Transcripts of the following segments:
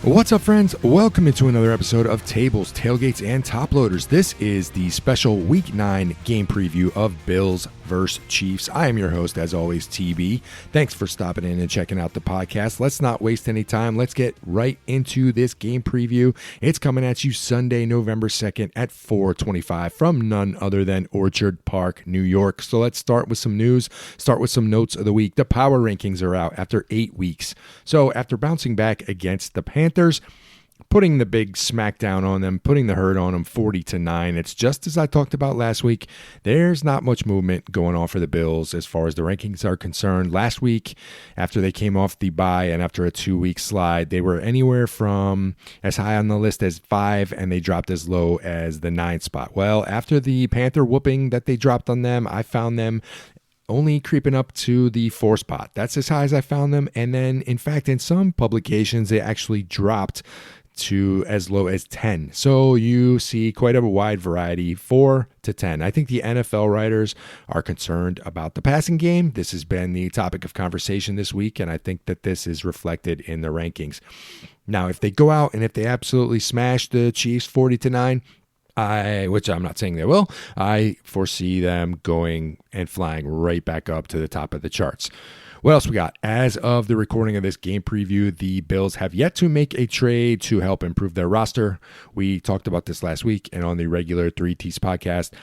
What's up, friends? Welcome into another episode of Tables, Tailgates, and Top Loaders. This is the special Week 9 game preview of Bills vs. Chiefs. I am your host, as always, TB. Thanks for stopping in and checking out the podcast. Let's not waste any time. Let's get right into this game preview. It's coming at you Sunday, November 2nd at 4:25 from none other than Orchard Park, New York. So let's start with some news, start with some notes of the week. The power rankings are out after 8 weeks. So after bouncing back against the Panthers, putting the big smackdown on them, putting the hurt on them 40-9. It's just as I talked about last week. There's not much movement going on for the Bills as far as the rankings are concerned. Last week, after they came off the bye and after a 2-week slide, they were anywhere from as high on the list as 5, and they dropped as low as the 9 spot. Well, after the Panther whooping that they dropped on them, I found them only creeping up to the 4 spot. That's as high as I found them. And then, in fact, in some publications, they actually dropped to as low as 10. So you see quite a wide variety, 4 to 10. I think the NFL writers are concerned about the passing game. This has been the topic of conversation this week, and I think that this is reflected in the rankings. Now, if they go out and if they absolutely smash the Chiefs 40-9, which I'm not saying they will, I foresee them going and flying right back up to the top of the charts. What else we got? As of the recording of this game preview, the Bills have yet to make a trade to help improve their roster. We talked about this last week, and on the regular 3Ts podcast,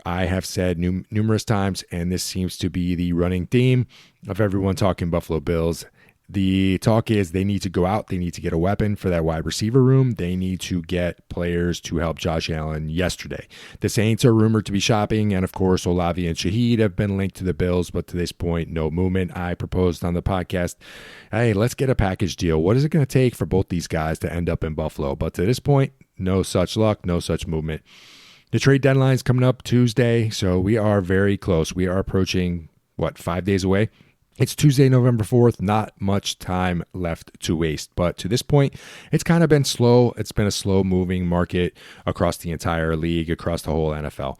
I have said numerous times, and this seems to be the running theme of everyone talking Buffalo Bills. The talk is they need to go out. They need to get a weapon for that wide receiver room. They need to get players to help Josh Allen yesterday. The Saints are rumored to be shopping, and of course, Olave and Shaheed have been linked to the Bills, but to this point, no movement. I proposed on the podcast, hey, let's get a package deal. What is it going to take for both these guys to end up in Buffalo? But to this point, no such luck, no such movement. The trade deadline is coming up Tuesday, so we are very close. We are approaching, 5 days away? It's Tuesday, November 4th, not much time left to waste. But to this point, it's kind of been slow. It's been a slow-moving market across the entire league, across the whole NFL.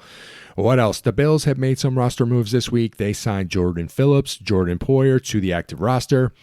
What else? The Bills have made some roster moves this week. They signed Jordan Phillips, Jordan Poyer to the active roster.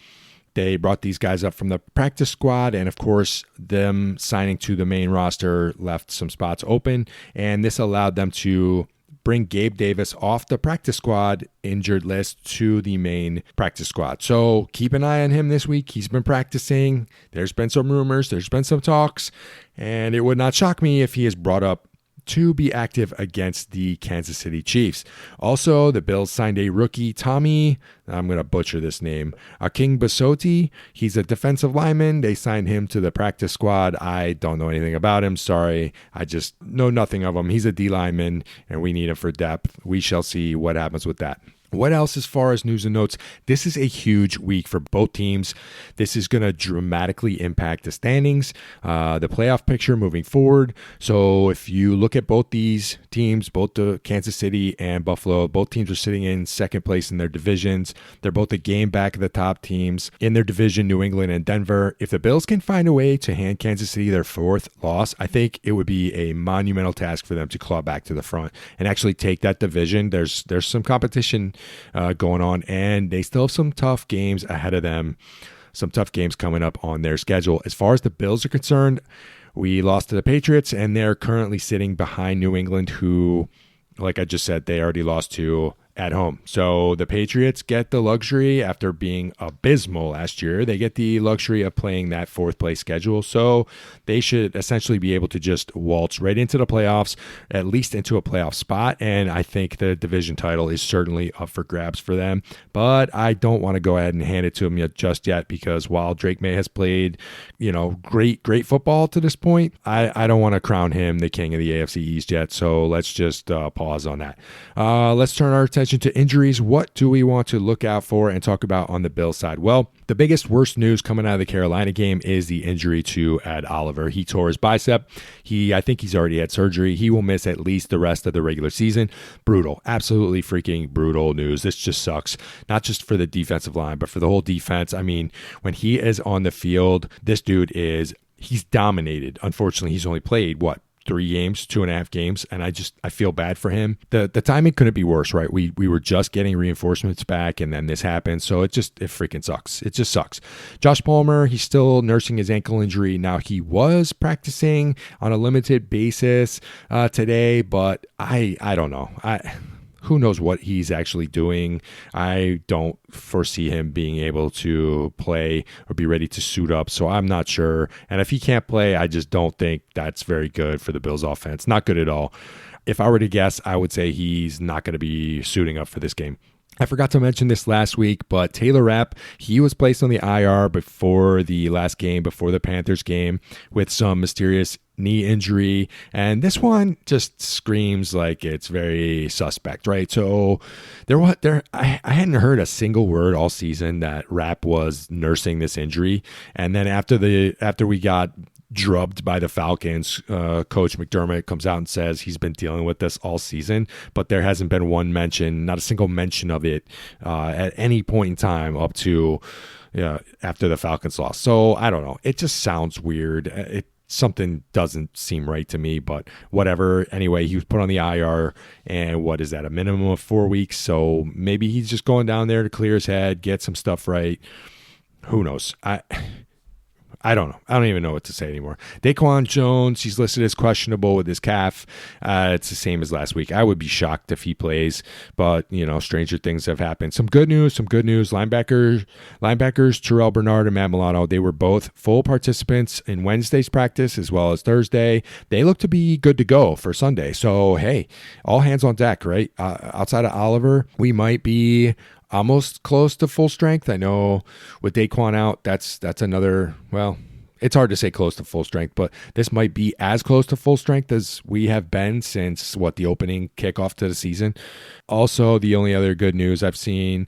They brought these guys up from the practice squad, and of course, them signing to the main roster left some spots open, and this allowed them to bring Gabe Davis off the practice squad injured list to the main practice squad. So keep an eye on him this week. He's been practicing. There's been some rumors. There's been some talks. And it would not shock me if he is brought up to be active against the Kansas City Chiefs. Also, the Bills signed a rookie, Tommy, I'm going to butcher this name, Akingbasoti. He's a defensive lineman. They signed him to the practice squad. I don't know anything about him. Sorry. I just know nothing of him. He's a D lineman, and we need him for depth. We shall see what happens with that. What else as far as news and notes? This is a huge week for both teams. This is going to dramatically impact the standings, the playoff picture moving forward. So if you look at both these teams, both the Kansas City and Buffalo, both teams are sitting in second place in their divisions. They're both a game back of the top teams in their division, New England and Denver. If the Bills can find a way to hand Kansas City their 4th loss, I think it would be a monumental task for them to claw back to the front and actually take that division. There's some competition going on, and they still have some tough games ahead of them, some tough games coming up on their schedule. As far as the Bills are concerned, we lost to the Patriots, and they're currently sitting behind New England, who, like I just said, they already lost to at home. So the Patriots get the luxury, after being abysmal last year, they get the luxury of playing that 4th place schedule. So they should essentially be able to just waltz right into the playoffs, at least into a playoff spot. And I think the division title is certainly up for grabs for them. But I don't want to go ahead and hand it to them just yet, because while Drake May has played, great football to this point, I don't want to crown him the king of the AFC East yet. So let's just pause on that. Let's turn our attention to injuries. What do we want to look out for and talk about on the Bills side? Well, the biggest, worst news coming out of the Carolina game is the injury to Ed Oliver. He tore his bicep. I think he's already had surgery. He will miss at least the rest of the regular season. Brutal. Absolutely freaking brutal news. This just sucks. Not just for the defensive line, but for the whole defense. I mean, when he is on the field, this dude he's dominated. Unfortunately, he's only played, 2.5 games, and I feel bad for him. The timing couldn't be worse, right? We were just getting reinforcements back, and then this happened, so it freaking sucks. It just sucks. Josh Palmer, he's still nursing his ankle injury. Now, he was practicing on a limited basis today, but I don't know. Who knows what he's actually doing? I don't foresee him being able to play or be ready to suit up, so I'm not sure. And if he can't play, I just don't think that's very good for the Bills offense. Not good at all. If I were to guess, I would say he's not going to be suiting up for this game. I forgot to mention this last week, but Taylor Rapp, he was placed on the IR before the last game, before the Panthers game, with some mysterious knee injury, and this one just screams like it's very suspect, right? So I hadn't heard a single word all season that Rapp was nursing this injury, and then after we got drubbed by the Falcons, Coach McDermott comes out and says he's been dealing with this all season, but there hasn't been not a single mention of it at any point in time up to after the Falcons lost. So I don't know. It just sounds weird. Something doesn't seem right to me, but whatever. Anyway, he was put on the IR, and what is that, a minimum of 4 weeks? So maybe he's just going down there to clear his head, get some stuff right. Who knows? I don't know. I don't even know what to say anymore. Daquan Jones, he's listed as questionable with his calf. It's the same as last week. I would be shocked if he plays, but, stranger things have happened. Some good news. Linebackers, Terrell Bernard and Matt Milano, they were both full participants in Wednesday's practice as well as Thursday. They look to be good to go for Sunday. So, hey, all hands on deck, right? Outside of Oliver, we might be almost close to full strength. I know with Daquan out, that's another, well, it's hard to say close to full strength, but this might be as close to full strength as we have been since the opening kickoff to the season. Also, the only other good news I've seen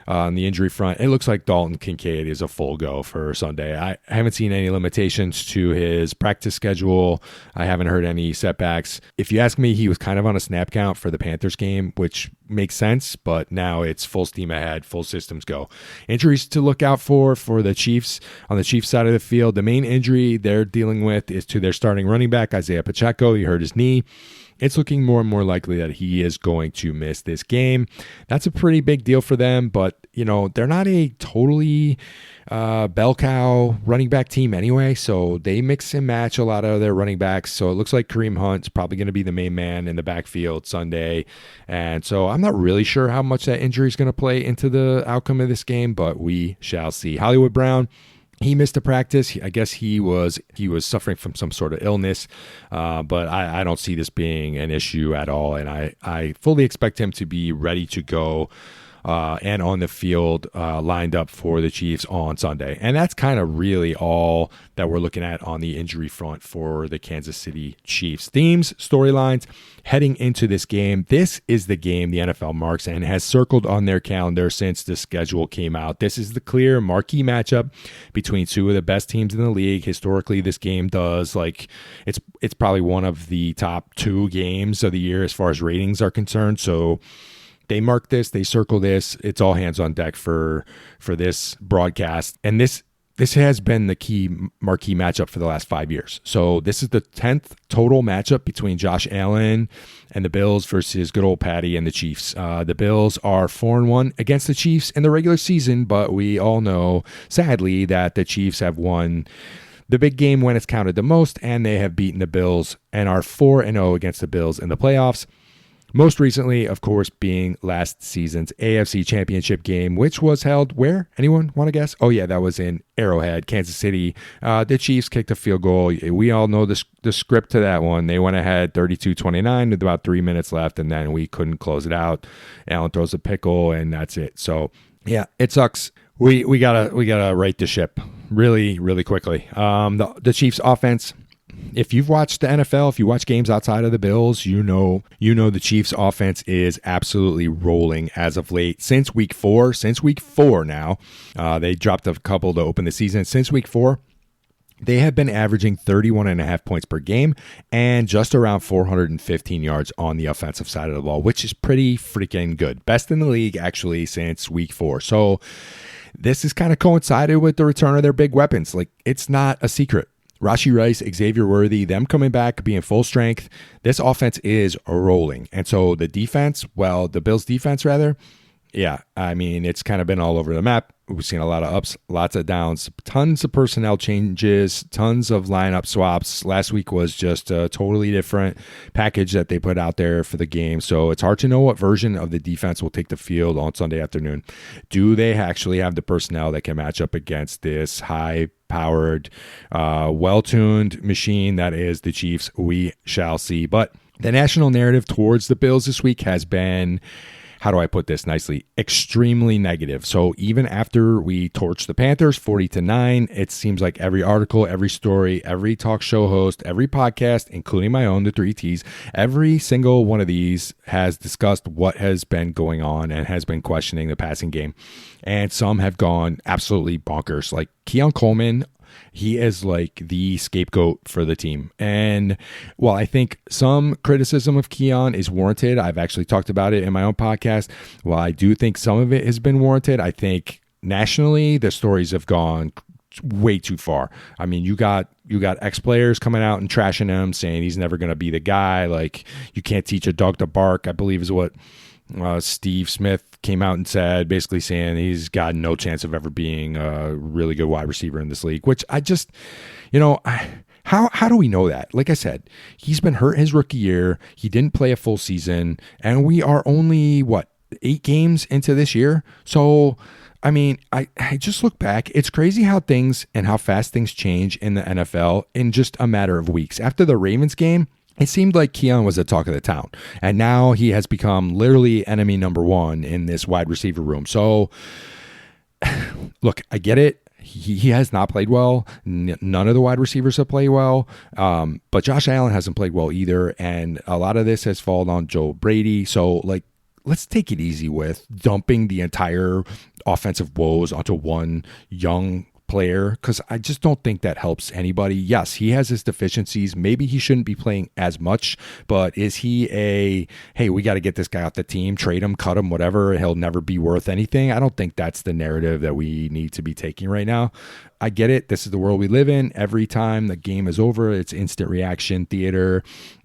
on the injury front, it looks like Dalton Kincaid is a full go for Sunday. I haven't seen any limitations to his practice schedule. I haven't heard any setbacks. If you ask me, he was kind of on a snap count for the Panthers game, which makes sense, but now it's full steam ahead, full systems go. Injuries to look out for the Chiefs. On the Chiefs side of the field, the main injury they're dealing with is to their starting running back, Isaiah Pacheco. He hurt his knee. It's looking more and more likely that he is going to miss this game. That's a pretty big deal for them, but they're not a totally bell cow running back team anyway, so they mix and match a lot of their running backs. So it looks like Kareem Hunt's probably going to be the main man in the backfield Sunday, and so I'm not really sure how much that injury is going to play into the outcome of this game, but we shall see. Hollywood Brown, he missed a practice. I guess he was suffering from some sort of illness, but I don't see this being an issue at all, and I fully expect him to be ready to go and on the field lined up for the Chiefs on Sunday. And that's kind of really all that we're looking at on the injury front for the Kansas City Chiefs. Themes, storylines, heading into this game. This is the game the NFL marks and has circled on their calendar since the schedule came out. This is the clear marquee matchup between two of the best teams in the league. Historically, this game does it's probably one of the top 2 games of the year as far as ratings are concerned. So they mark this, they circle this. It's all hands on deck for this broadcast. And this has been the key marquee matchup for the last 5 years. So this is the 10th total matchup between Josh Allen and the Bills versus good old Patty and the Chiefs. The Bills are 4-1 against the Chiefs in the regular season, but we all know, sadly, that the Chiefs have won the big game when it's counted the most, and they have beaten the Bills and are 4-0 against the Bills in the playoffs. Most recently, of course, being last season's AFC Championship game, which was held where? Anyone want to guess? Oh, yeah, that was in Arrowhead, Kansas City. The Chiefs kicked a field goal. We all know the script to that one. They went ahead 32-29 with about 3 minutes left, and then we couldn't close it out. Allen throws a pickle, and that's it. So, yeah, it sucks. We gotta right the ship really, really quickly. The Chiefs offense. If you've watched the NFL, if you watch games outside of the Bills, you know the Chiefs offense is absolutely rolling as of late. Since week 4 now, they dropped a couple to open the season. Since week 4, they have been averaging 31.5 points per game and just around 415 yards on the offensive side of the ball, which is pretty freaking good. Best in the league, actually, since week 4. So this has kind of coincided with the return of their big weapons. It's not a secret. Rashee Rice, Xavier Worthy, them coming back, being full strength, this offense is rolling. And so the defense, the Bills defense rather, yeah, I mean, it's kind of been all over the map. We've seen a lot of ups, lots of downs, tons of personnel changes, tons of lineup swaps. Last week was just a totally different package that they put out there for the game. So it's hard to know what version of the defense will take the field on Sunday afternoon. Do they actually have the personnel that can match up against this high-powered, well-tuned machine that is the Chiefs? We shall see. But the national narrative towards the Bills this week has been, how do I put this nicely, extremely negative. So even after we torched the Panthers 40-9, it seems like every article, every story, every talk show host, every podcast, including my own, the 3Ts, every single one of these has discussed what has been going on and has been questioning the passing game. And some have gone absolutely bonkers. Like Keon Coleman, he is like the scapegoat for the team. And while I think some criticism of Keon is warranted, I've actually talked about it in my own podcast. While I do think some of it has been warranted, I think nationally the stories have gone way too far. I mean, you got ex-players coming out and trashing him, saying he's never going to be the guy. Like, you can't teach a dog to bark, I believe is what Steve Smith came out and said, basically saying he's got no chance of ever being a really good wide receiver in this league, which I just, how do we know that? Like I said, he's been hurt his rookie year. He didn't play a full season, and we are only, 8 games into this year? So, I mean, I just look back. It's crazy how fast things change in the NFL in just a matter of weeks. After the Ravens game, it seemed like Keon was the talk of the town, and now he has become literally enemy number one in this wide receiver room. So, look, I get it. He has not played well. None of the wide receivers have played well, but Josh Allen hasn't played well either, and a lot of this has fallen on Joe Brady. So, let's take it easy with dumping the entire offensive woes onto one young player, because I just don't think that helps anybody. Yes, he has his deficiencies. Maybe he shouldn't be playing as much, but is he hey, we got to get this guy off the team, trade him, cut him, whatever, he'll never be worth anything? I don't think that's the narrative that we need to be taking right now. I get it. This is the world we live in. Every time the game is over, it's instant reaction theater.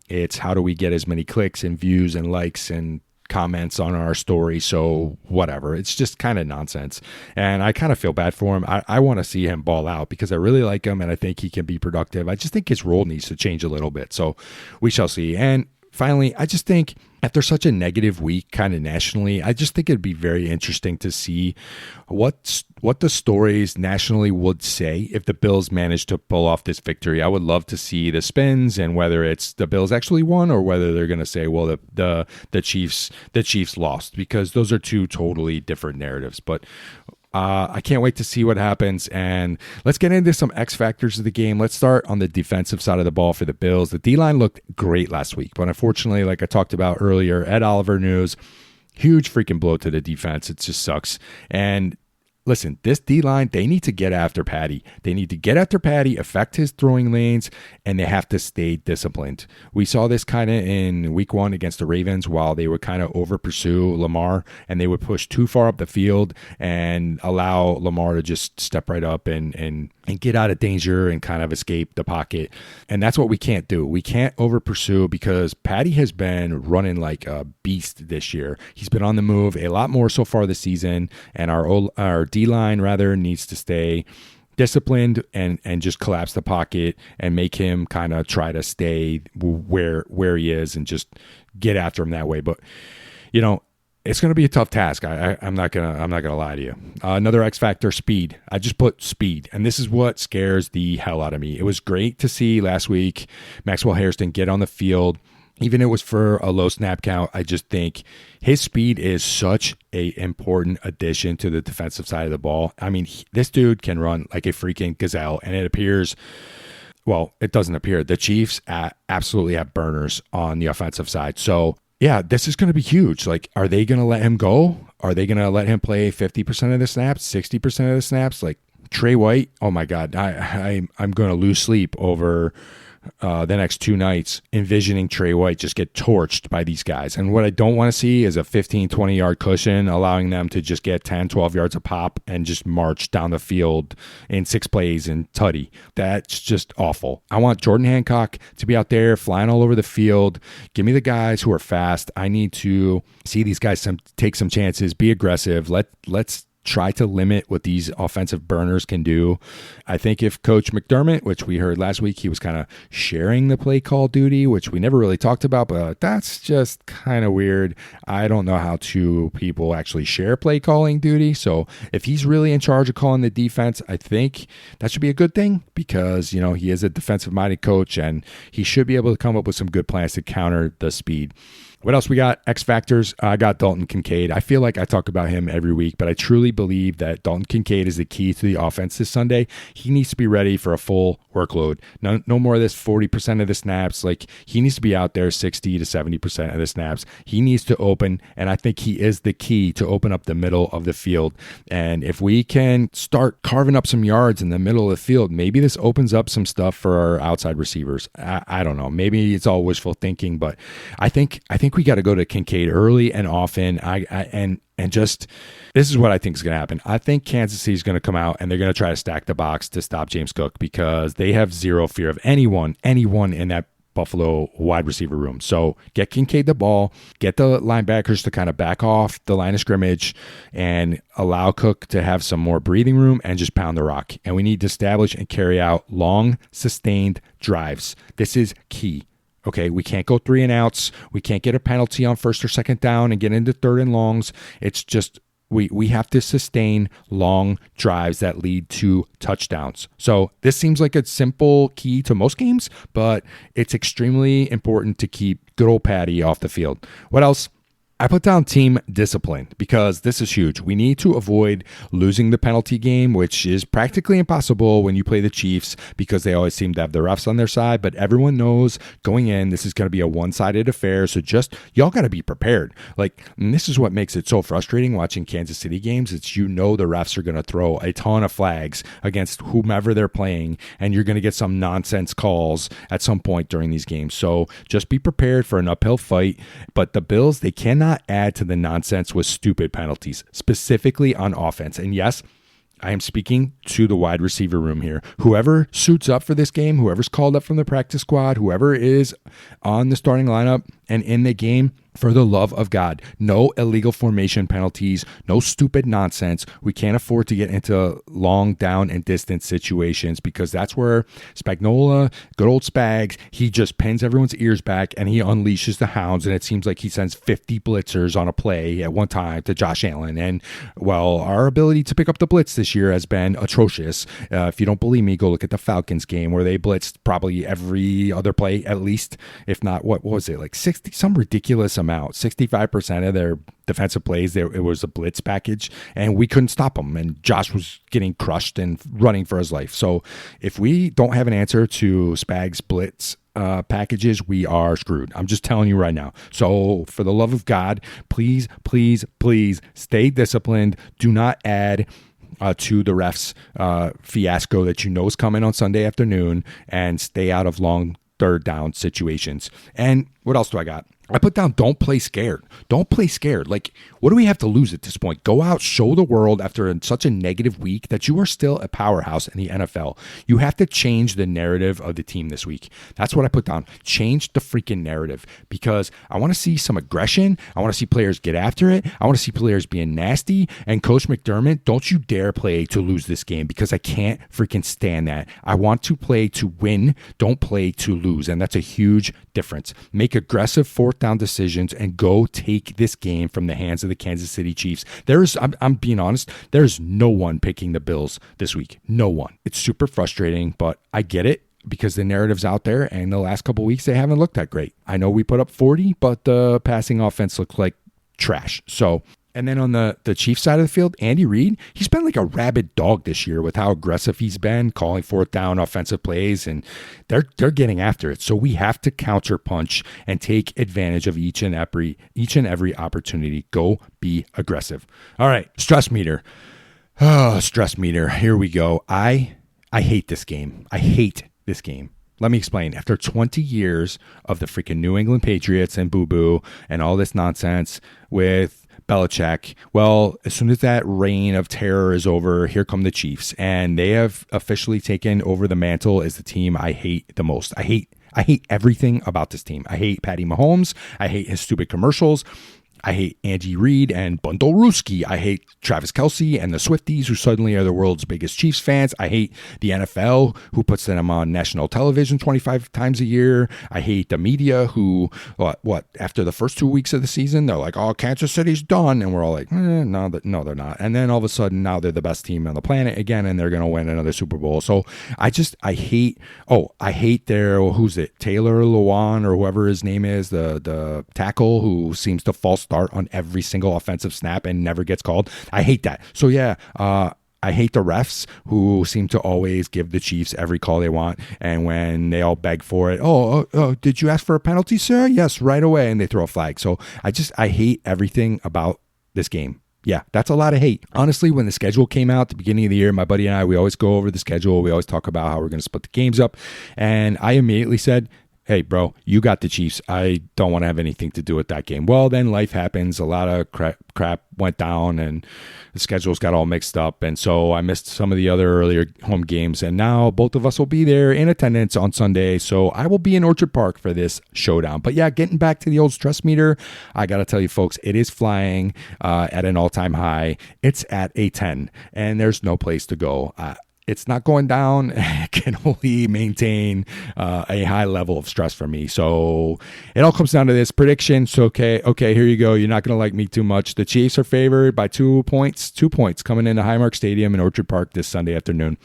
It's how do we get as many clicks and views and likes and comments on our story, so whatever. It's just kind of nonsense, and I kind of feel bad for him. I want to see him ball out because I really like him and I think he can be productive. I just think his role needs to change a little bit, so we shall see. And finally, I just think after such a negative week kind of nationally, I just think it'd be very interesting to see what the stories nationally would say if the Bills managed to pull off this victory. I would love to see the spins and whether it's the Bills actually won or whether they're going to say, well, the Chiefs lost, because those are two totally different narratives. But I can't wait to see what happens, and let's get into some X factors of the game. Let's start on the defensive side of the ball for the Bills. The D-line looked great last week, but unfortunately, like I talked about earlier, Ed Oliver news, huge freaking blow to the defense. It just sucks. And listen, this D-line, they need to get after Patty. They need to get after Patty, affect his throwing lanes, and they have to stay disciplined. We saw this kind of in week 1 against the Ravens while they would kind of over-pursue Lamar, and they would push too far up the field and allow Lamar to just step right up and get out of danger and kind of escape the pocket. And that's what we can't do. We can't over-pursue because Patty has been running like a beast this year. He's been on the move a lot more so far this season, and our D-line rather needs to stay disciplined and just collapse the pocket and make him kind of try to stay where he is and just get after him that way. But it's going to be a tough task. I'm not gonna lie to you. Another X factor, speed. I just put speed, and this is what scares the hell out of me. It was great to see last week Maxwell Hairston get on the field. Even if it was for a low snap count, I just think his speed is such a important addition to the defensive side of the ball. I mean, this dude can run like a freaking gazelle, and it appears, well, it doesn't appear. The Chiefs absolutely have burners on the offensive side. So, yeah, this is going to be huge. Like, are they going to let him go? Are they going to let him play 50% of the snaps, 60% of the snaps? Like, Trey White, oh my God, I'm going to lose sleep over the next 2 nights envisioning Trey White just get torched by these guys. And what I don't want to see is a 15, 20-yard cushion allowing them to just get 10, 12 yards a pop and just march down the field in 6 plays and tutty. That's just awful. I want Jordan Hancock to be out there flying all over the field. Give me the guys who are fast. I need to see these guys take some chances, be aggressive. Let's try to limit what these offensive burners can do. I think if Coach McDermott, which we heard last week, he was kind of sharing the play call duty, which we never really talked about, but that's just kind of weird. I don't know how 2 people actually share play calling duty. So if he's really in charge of calling the defense, I think that should be a good thing because, he is a defensive-minded coach and he should be able to come up with some good plans to counter the speed. What else we got? X Factors. I got Dalton Kincaid. I feel like I talk about him every week, but I truly believe that Dalton Kincaid is the key to the offense this Sunday. He needs to be ready for a full workload. No more of this 40% of the snaps. Like, he needs to be out there 60 to 70% of the snaps. He needs to open, and I think he is the key to open up the middle of the field. And if we can start carving up some yards in the middle of the field, maybe this opens up some stuff for our outside receivers. I don't know. Maybe it's all wishful thinking, but I think we got to go to Kincaid early and often. This is what I think is going to happen. I think Kansas City is going to come out and they're going to try to stack the box to stop James Cook because they have zero fear of anyone in that Buffalo wide receiver room. So get Kincaid the ball, get the linebackers to kind of back off the line of scrimmage and allow Cook to have some more breathing room and just pound the rock. And we need to establish and carry out long, sustained drives. This is key. Okay, we can't go 3 and outs. We can't get a penalty on 1st or 2nd down and get into 3rd and longs. It's just we have to sustain long drives that lead to touchdowns. So this seems like a simple key to most games, but it's extremely important to keep good old Patty off the field. What else? I put down team discipline because this is huge. We need to avoid losing the penalty game, which is practically impossible when you play the Chiefs because they always seem to have the refs on their side. But everyone knows going in, this is going to be a one-sided affair. So just y'all got to be prepared. And this is what makes it so frustrating watching Kansas City games. It's the refs are going to throw a ton of flags against whomever they're playing, and you're going to get some nonsense calls at some point during these games. So just be prepared for an uphill fight. But the Bills, they cannot add to the nonsense with stupid penalties, specifically on offense. And yes, I am speaking to the wide receiver room here. Whoever suits up for this game, whoever's called up from the practice squad, whoever is on the starting lineup and in the game, for the love of God, no illegal formation penalties, no stupid nonsense. We can't afford to get into long down and distance situations because that's where Spagnuolo, good old Spags, he just pins everyone's ears back and he unleashes the hounds, and it seems like he sends 50 blitzers on a play at one time to Josh Allen. And, well, our ability to pick up the blitz this year has been atrocious. If you don't believe me, go look at the Falcons game where they blitzed probably every other play at least, if not, what was it, like 60, some ridiculous amount. 65% of their defensive plays, it was a blitz package, and we couldn't stop them. And Josh was getting crushed and running for his life. So if we don't have an answer to Spags blitz packages, we are screwed. I'm just telling you right now. So for the love of God, please, please, please stay disciplined. Do not add to the refs fiasco that you know is coming on Sunday afternoon, and stay out of long 3rd down situations. And what else do I got? I put down don't play scared. Don't play scared. What do we have to lose at this point? Go out, show the world after such a negative week that you are still a powerhouse in the NFL. You have to change the narrative of the team this week. That's what I put down. Change the freaking narrative, because I want to see some aggression. I want to see players get after it. I want to see players being nasty. And Coach McDermott, don't you dare play to lose this game, because I can't freaking stand that. I want to play to win. Don't play to lose. And that's a huge difference. Make aggressive 4th down decisions and go take this game from the hands of the Kansas City Chiefs. I'm being honest, there's no one picking the Bills this week. No one. It's super frustrating, but I get it because the narrative's out there, and the last couple of weeks they haven't looked that great. I know we put up 40, but the passing offense looked like trash. And then on the Chiefs side of the field, Andy Reid, he's been like a rabid dog this year with how aggressive he's been, calling 4th down offensive plays, and they're getting after it. So we have to counter punch and take advantage of each and every opportunity. Go be aggressive. All right, stress meter. Oh, stress meter. Here we go. I hate this game. I hate this game. Let me explain. After 20 years of the freaking New England Patriots and boo-boo and all this nonsense with Belichick, well, as soon as that reign of terror is over, here come the Chiefs. And they have officially taken over the mantle as the team I hate the most. I hate everything about this team. I hate Patty Mahomes. I hate his stupid commercials. I hate Andy Reid and Bundle-Ruski. I hate Travis Kelce and the Swifties, who suddenly are the world's biggest Chiefs fans. I hate the NFL, who puts them on national television 25 times a year. I hate the media, who, after the first 2 weeks of the season, they're like, oh, Kansas City's done. And we're all like, no, they're not. And then all of a sudden, now they're the best team on the planet again, and they're going to win another Super Bowl. So I hate their, who's it, Taylor Lewan, or whoever his name is, the tackle who seems to false start on every single offensive snap and never gets called. I hate that. So yeah, I hate the refs who seem to always give the Chiefs every call they want. And when they all beg for it, did you ask for a penalty, sir? Yes, right away. And they throw a flag. So I hate everything about this game. Yeah, that's a lot of hate. Honestly, when the schedule came out at the beginning of the year, my buddy and I, we always go over the schedule. We always talk about how we're going to split the games up. And I immediately said, hey, bro, you got the Chiefs. I don't want to have anything to do with that game. Well, then life happens. A lot of crap went down and the schedules got all mixed up. And so I missed some of the other earlier home games. And now both of us will be there in attendance on Sunday. So I will be in Orchard Park for this showdown. But yeah, getting back to the old stress meter, I got to tell you, folks, it is flying at an all-time high. It's at a 10, and there's no place to go. It's not going down. It can only maintain a high level of stress for me. So it all comes down to this prediction. So, okay, here you go. You're not going to like me too much. The Chiefs are favored by 2 points. 2 points coming into Highmark Stadium in Orchard Park this Sunday afternoon.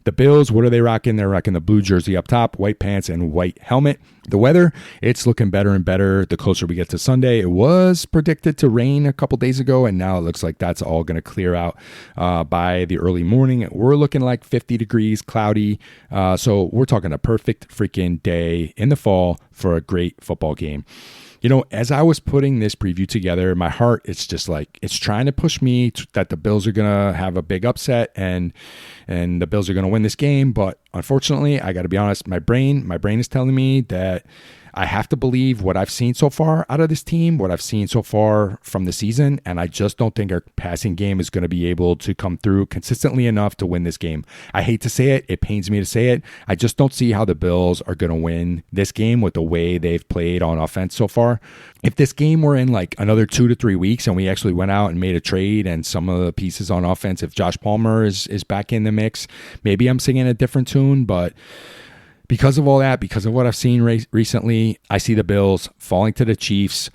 The Bills, what are they rocking? They're rocking the blue jersey up top, white pants, and white helmet. The weather, it's looking better and better the closer we get to Sunday. It was predicted to rain a couple days ago, and now it looks like that's all going to clear out by the early morning. We're looking like 50 degrees, cloudy. So we're talking a perfect freaking day in the fall for a great football game. You know, as I was putting this preview together, my heart, it's just like, it's trying to push me that the Bills are going to have a big upset and the Bills are going to win this game. But unfortunately, I got to be honest, my brain is telling me that I have to believe what I've seen so far out of this team, what I've seen so far from the season, and I just don't think our passing game is going to be able to come through consistently enough to win this game. I hate to say it. It pains me to say it. I just don't see how the Bills are going to win this game with the way they've played on offense so far. If this game were in like another 2 to 3 weeks and we actually went out and made a trade and some of the pieces on offense, if Josh Palmer is back in the mix, maybe I'm singing a different tune, but because of all that, because of what I've seen recently, I see the Bills falling to the Chiefs.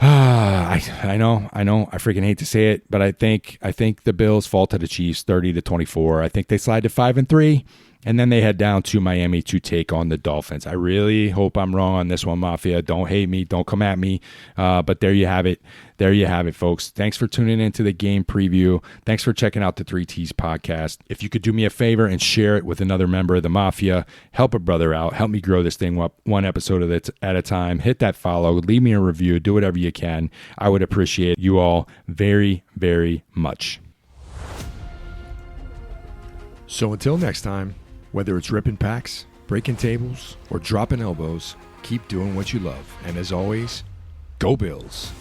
I know. I freaking hate to say it, but I think the Bills fall to the Chiefs 30-24. I think they slide to 5-3, and then they head down to Miami to take on the Dolphins. I really hope I'm wrong on this one, Mafia. Don't hate me. Don't come at me. But there you have it. There you have it, folks. Thanks for tuning into the game preview. Thanks for checking out the 3Ts podcast. If you could do me a favor and share it with another member of the Mafia, help a brother out. Help me grow this thing up one episode at a time. Hit that follow. Leave me a review. Do whatever you can. I would appreciate you all very, very much. So until next time, whether it's ripping packs, breaking tables, or dropping elbows, keep doing what you love. And as always, go Bills.